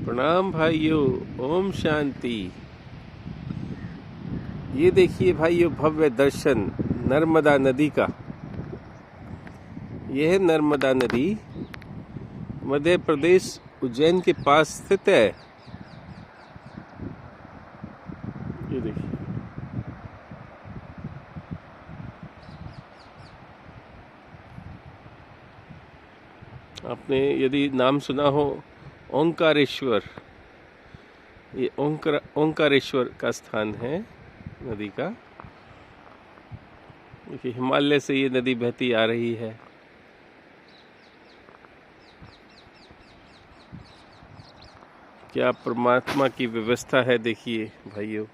प्रणाम भाइयों, ओम शांति। ये देखिए भाइयों, भव्य दर्शन नर्मदा नदी का। यह है नर्मदा नदी, मध्य प्रदेश उज्जैन के पास स्थित है। ये देखिए, आपने यदि नाम सुना हो ओंकारेश्वर, ये ओंकारेश्वर का स्थान है नदी का। देखिए, हिमालय से ये नदी बहती आ रही है। क्या परमात्मा की व्यवस्था है, देखिए भाइयों।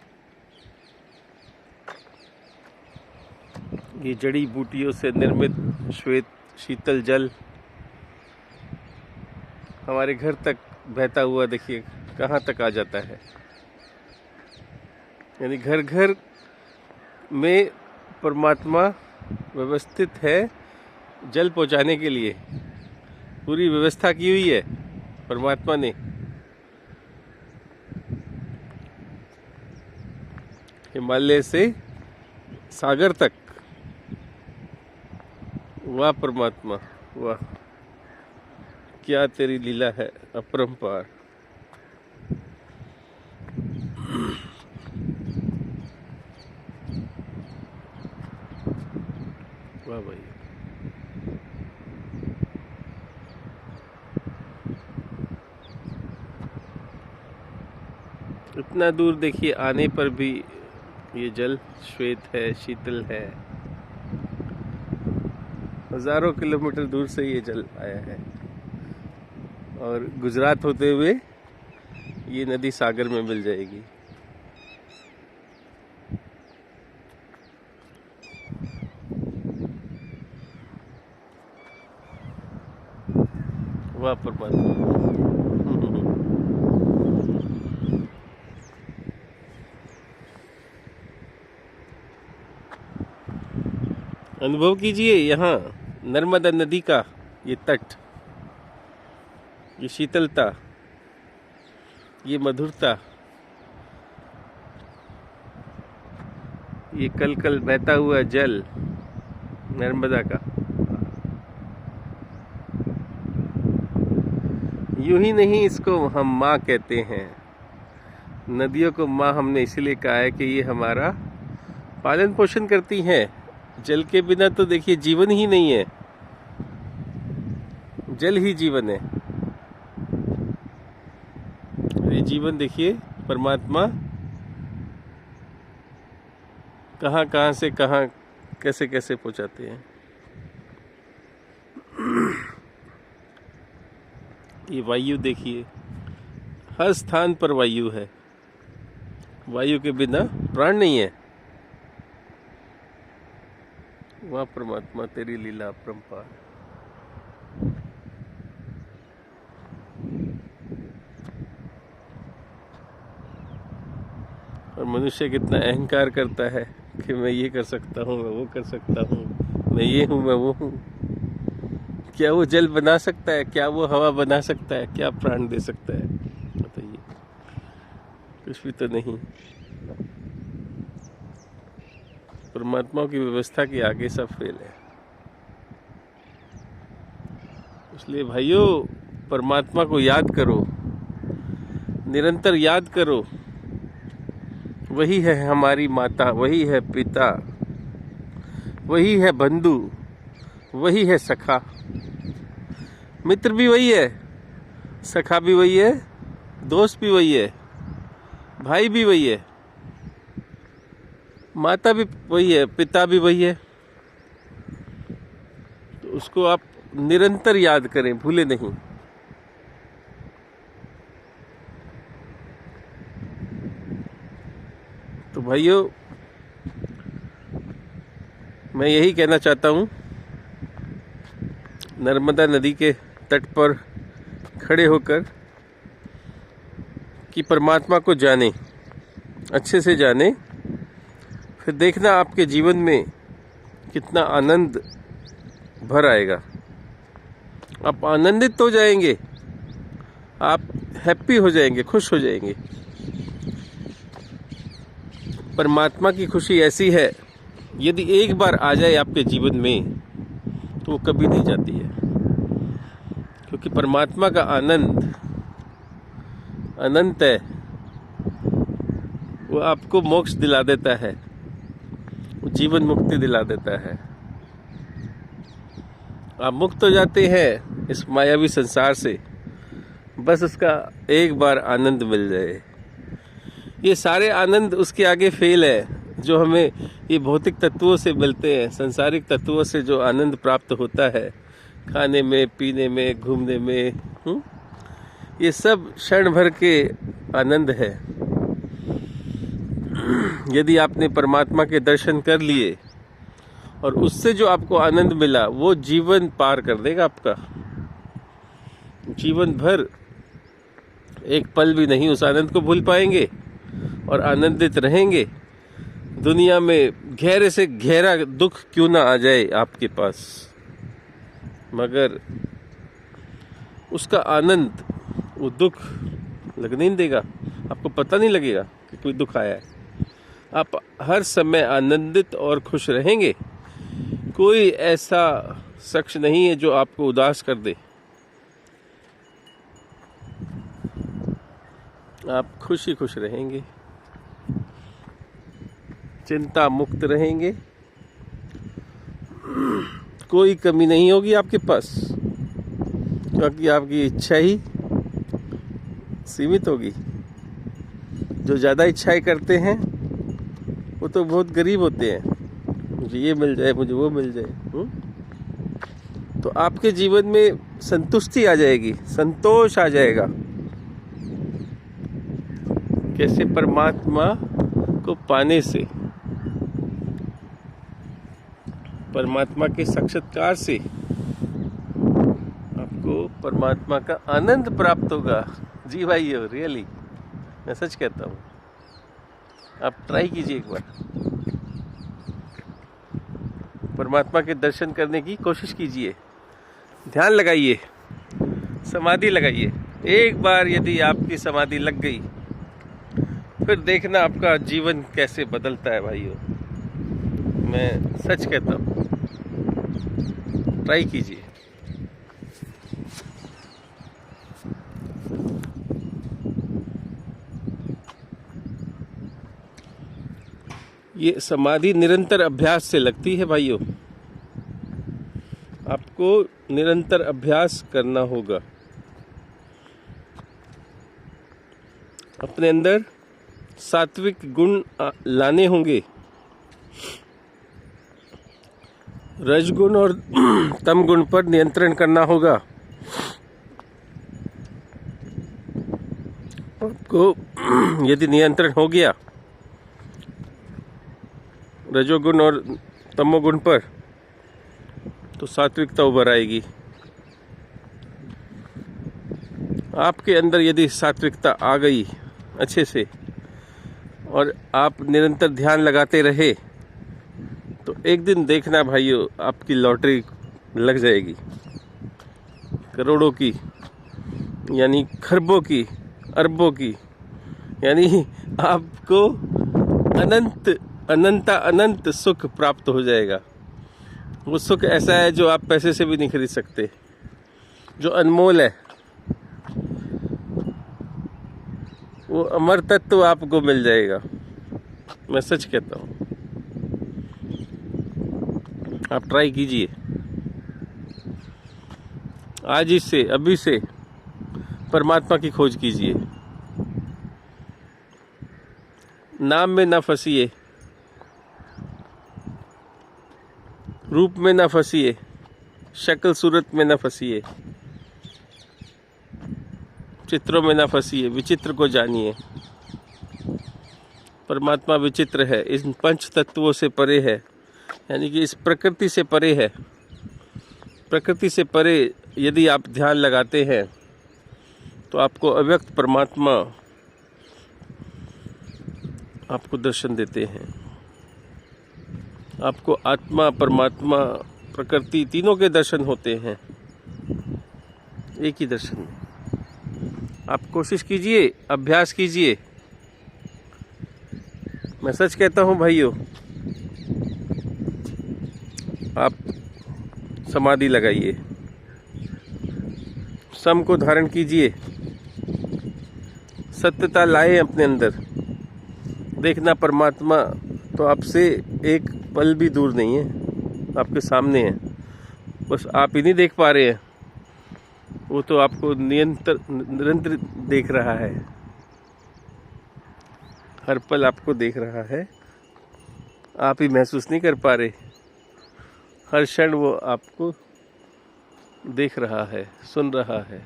ये जड़ी बूटियों से निर्मित श्वेत शीतल जल हमारे घर तक बहता हुआ देखिए कहाँ तक आ जाता है। यानी घर घर में परमात्मा व्यवस्थित है जल पहुँचाने के लिए। पूरी व्यवस्था की हुई है परमात्मा ने। हिमालय से सागर तक। वाह परमात्मा, वाह, क्या तेरी लीला है अपरंपार। वाह भाई। इतना दूर देखिए आने पर भी ये जल श्वेत है, शीतल है। हजारों किलोमीटर दूर से ये जल आया है और गुजरात होते हुए ये नदी सागर में मिल जाएगी। वाह परमात्मा। अनुभव कीजिए यहाँ नर्मदा नदी का ये तट, ये शीतलता, ये मधुरता, ये कल कल बहता हुआ जल नर्मदा का। यूं ही नहीं, इसको हम माँ कहते हैं। नदियों को माँ हमने इसलिए कहा है कि ये हमारा पालन पोषण करती हैं। जल के बिना तो देखिए जीवन ही नहीं है, जल ही जीवन है। ये जीवन देखिए परमात्मा कहाँ कहाँ से कहाँ कैसे कैसे पहुँचाते हैं। ये वायु देखिए, हर स्थान पर वायु है। वायु के बिना प्राण नहीं है। वाह परमात्मा, तेरी लीला अपरंपार। और मनुष्य कितना अहंकार करता है कि मैं ये कर सकता हूँ, मैं वो कर सकता हूँ, मैं ये हूँ, मैं वो हूँ। क्या वो जल बना सकता है? क्या वो हवा बना सकता है? क्या प्राण दे सकता है? बताइए, कुछ भी तो नहीं। परमात्मा की व्यवस्था के आगे सब फेल है। इसलिए भाइयों, परमात्मा को याद करो, निरंतर याद करो। वही है हमारी माता, वही है पिता, वही है बंधु, वही है सखा। मित्र भी वही है, सखा भी वही है, दोस्त भी वही है, भाई भी वही है, माता भी वही है, पिता भी वही है। तो उसको आप निरंतर याद करें, भूले नहीं। तो भाइयों, मैं यही कहना चाहता हूँ, नर्मदा नदी के तट पर खड़े होकर कि परमात्मा को जाने, अच्छे से जाने। फिर देखना आपके जीवन में कितना आनंद भर आएगा। आप आनंदित हो जाएंगे। आप हैप्पी हो जाएंगे, खुश हो जाएंगे। परमात्मा की खुशी ऐसी है, यदि एक बार आ जाए आपके जीवन में तो वो कभी नहीं जाती है, क्योंकि परमात्मा का आनंद अनंत है। वो आपको मोक्ष दिला देता है, वो जीवन मुक्ति दिला देता है। आप मुक्त हो जाते हैं इस मायावी संसार से, बस उसका एक बार आनंद मिल जाए। ये सारे आनंद उसके आगे फेल है जो हमें ये भौतिक तत्वों से मिलते हैं। संसारिक तत्वों से जो आनंद प्राप्त होता है, खाने में, पीने में, घूमने में, ये सब क्षण भर के आनंद है। यदि आपने परमात्मा के दर्शन कर लिए और उससे जो आपको आनंद मिला, वो जीवन पार कर देगा आपका। जीवन भर एक पल भी नहीं उस आनंद को भूल पाएंगे और आनंदित रहेंगे। दुनिया में गहरे से गहरा दुख क्यों ना आ जाए आपके पास, मगर उसका आनंद, वो दुख लगने नहीं देगा। आपको पता नहीं लगेगा कि कोई दुख आया है। आप हर समय आनंदित और खुश रहेंगे। कोई ऐसा शख्स नहीं है जो आपको उदास कर दे। आप खुश ही खुश रहेंगे, चिंता मुक्त रहेंगे, कोई कमी नहीं होगी आपके पास, क्योंकि आपकी इच्छा ही सीमित होगी। जो ज़्यादा इच्छाएं करते हैं वो तो बहुत गरीब होते हैं, मुझे ये मिल जाए, मुझे वो मिल जाए। तो आपके जीवन में संतुष्टि आ जाएगी, संतोष आ जाएगा। कैसे? परमात्मा को पाने से, परमात्मा के साक्षात्कार से आपको परमात्मा का आनंद प्राप्त होगा। जी भाई, रियली मैं सच कहता हूँ। आप ट्राई कीजिए एक बार, परमात्मा के दर्शन करने की कोशिश कीजिए, ध्यान लगाइए, समाधि लगाइए। एक बार यदि आपकी समाधि लग गई, फिर देखना आपका जीवन कैसे बदलता है भाइयों। मैं सच कहता हूँ, ट्राई कीजिए। ये समाधि निरंतर अभ्यास से लगती है भाइयों। आपको निरंतर अभ्यास करना होगा। अपने अंदर सात्विक गुण लाने होंगे। रजगुण और तम गुण पर नियंत्रण करना होगा। आपको यदि नियंत्रण हो गया रजोगुण और तमोगुण पर, तो सात्विकता उभर आएगी। आपके अंदर यदि सात्विकता आ गई अच्छे से और आप निरंतर ध्यान लगाते रहे, तो एक दिन देखना भाइयों, आपकी लॉटरी लग जाएगी, करोड़ों की, यानी खरबों की, अरबों की। यानी आपको अनंत सुख प्राप्त हो जाएगा। वो सुख ऐसा है जो आप पैसे से भी नहीं खरीद सकते, जो अनमोल है। वो अमर तत्व आपको मिल जाएगा, मैं सच कहता हूँ। आप ट्राई कीजिए आज ही से, अभी से परमात्मा की खोज कीजिए। नाम में ना फंसिए, रूप में ना फंसिए, शक्ल सूरत में ना फंसिए, चित्रों में ना फंसिए, विचित्र को जानिए। परमात्मा विचित्र है, इन पंच तत्वों से परे है, यानी कि इस प्रकृति से परे है। प्रकृति से परे यदि आप ध्यान लगाते हैं तो आपको अव्यक्त परमात्मा आपको दर्शन देते हैं। आपको आत्मा, परमात्मा, प्रकृति तीनों के दर्शन होते हैं एक ही दर्शन में। आप कोशिश कीजिए, अभ्यास कीजिए। मैं सच कहता हूँ भाइयों, आप समाधि लगाइए, सम को धारण कीजिए, सत्यता लाए अपने अंदर। देखना परमात्मा तो आपसे एक पल भी दूर नहीं है, आपके सामने है, बस आप ही नहीं देख पा रहे हैं। वो तो आपको निरंतर देख रहा है, हर पल आपको देख रहा है, आप ही महसूस नहीं कर पा रहे। हर क्षण वो आपको देख रहा है, सुन रहा है।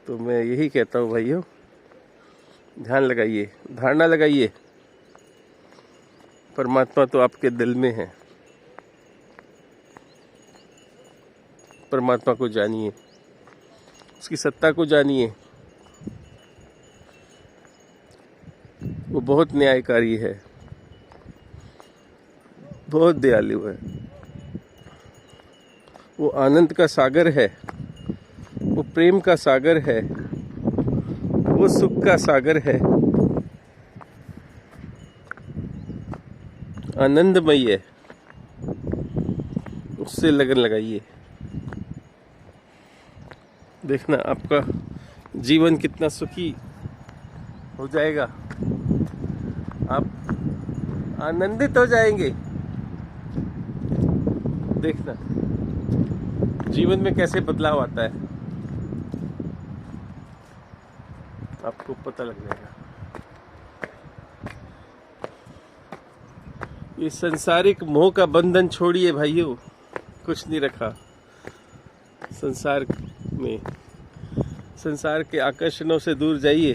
तो मैं यही कहता हूँ भाइयों, ध्यान लगाइए, धारणा लगाइए, परमात्मा तो आपके दिल में है। परमात्मा को जानिए, उसकी सत्ता को जानिए। वो बहुत न्यायकारी है, बहुत दयालु है, वो आनंद का सागर है, वो प्रेम का सागर है, वो सुख का सागर है, आनंदमयी है। उससे लगन लगाइए, देखना आपका जीवन कितना सुखी हो जाएगा, आप आनंदित हो जाएंगे। देखना जीवन में कैसे बदलाव आता है, आपको पता लग जाएगा। ये संसारिक मोह का बंधन छोड़िए भाइयों, कुछ नहीं रखा संसार में। संसार के आकर्षणों से दूर जाइए।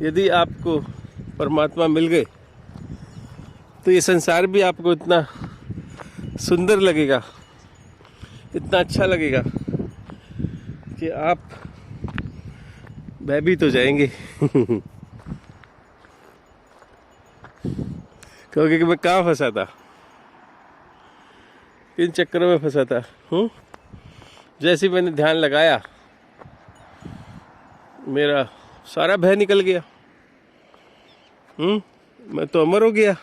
यदि आपको परमात्मा मिल गए तो ये संसार भी आपको इतना सुंदर लगेगा, इतना अच्छा लगेगा कि आप भयभीत हो जाएंगे। कहोगे कि मैं कहाँ फंसा था, किन चक्करों में फंसा था। जैसे मैंने ध्यान लगाया, मेरा सारा भय निकल गया। मैं तो अमर हो गया।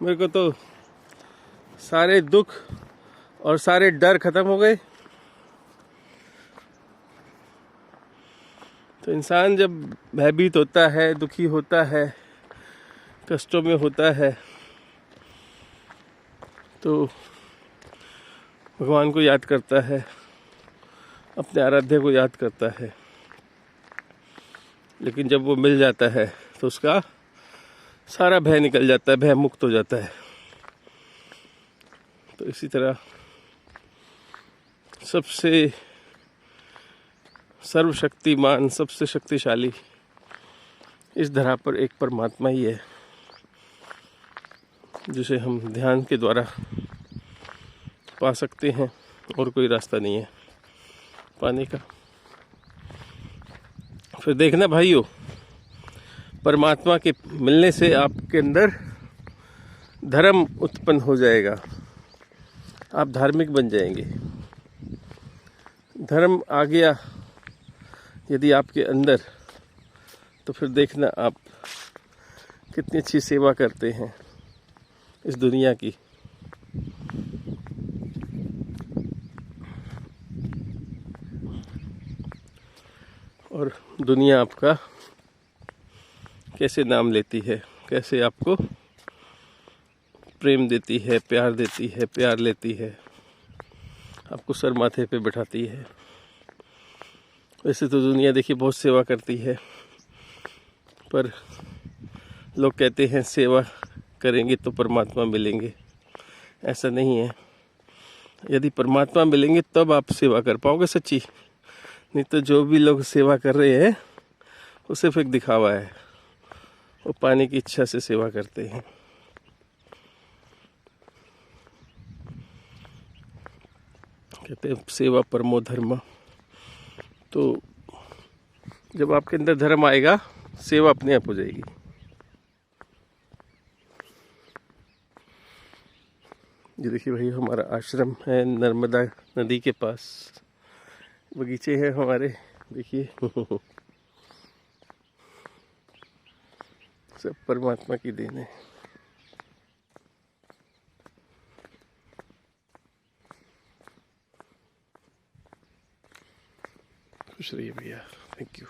मेरे को तो सारे दुख और सारे डर खत्म हो गए। तो इंसान जब भयभीत होता है, दुखी होता है, कष्टों में होता है, तो भगवान को याद करता है, अपने आराध्य को याद करता है। लेकिन जब वो मिल जाता है तो उसका सारा भय निकल जाता है, भय मुक्त हो जाता है। तो इसी तरह सबसे सर्वशक्तिमान, सबसे शक्तिशाली इस धरा पर एक परमात्मा ही है, जिसे हम ध्यान के द्वारा पा सकते हैं, और कोई रास्ता नहीं है पाने का। फिर देखना भाइयों, परमात्मा के मिलने से आपके अंदर धर्म उत्पन्न हो जाएगा, आप धार्मिक बन जाएंगे। धर्म आ गया यदि आपके अंदर, तो फिर देखना आप कितनी अच्छी सेवा करते हैं इस दुनिया की। और दुनिया आपका कैसे नाम लेती है, कैसे आपको प्रेम देती है, प्यार देती है, प्यार लेती है, आपको सर माथे पे बिठाती है। वैसे तो दुनिया देखिए बहुत सेवा करती है, पर लोग कहते हैं सेवा करेंगे तो परमात्मा मिलेंगे। ऐसा नहीं है। यदि परमात्मा मिलेंगे तब आप सेवा कर पाओगे सच्ची, नहीं तो जो भी लोग सेवा कर रहे हैं वो सिर्फ एक दिखावा है, वो पाने की इच्छा से सेवा करते हैं। कहते हैं सेवा परमो धर्म। तो जब आपके अंदर धर्म आएगा, सेवा अपने आप हो जाएगी। ये देखिए भाई, हमारा आश्रम है नर्मदा नदी के पास। बगीचे हैं हमारे, देखिए। सब परमात्मा की देन है। खुश रहिए भैया, थैंक यू।